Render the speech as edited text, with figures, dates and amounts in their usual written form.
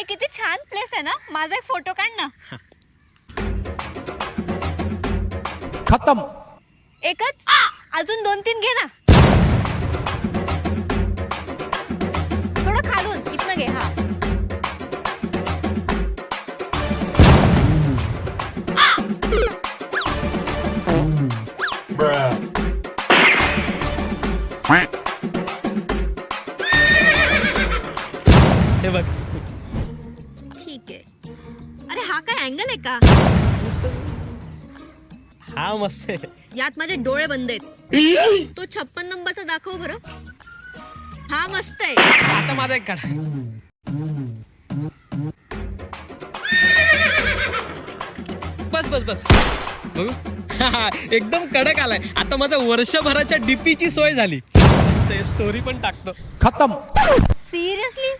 ए किती छान प्लेस आहे ना, माझा एक फोटो काढ ना. खतम. एकच, अजून 2-3 घे ना. थोडं खालून इथनं घे. हा हे बघ. ठीक आहे. अरे हा काय अँगल आहे का? हा मस्त आहे. यात माझे डोळे बंद आहेत. तो 56 नंबरचा दाखव बरं. हा मस्त आहे. आता माझा एक काढा. बस बस बस बघू. एकदम कडक आलाय. आता माझा वर्षभराच्या डीपीची सोय झाली. मस्त आहे. स्टोरी पण टाकतो. खतम. सिरियसली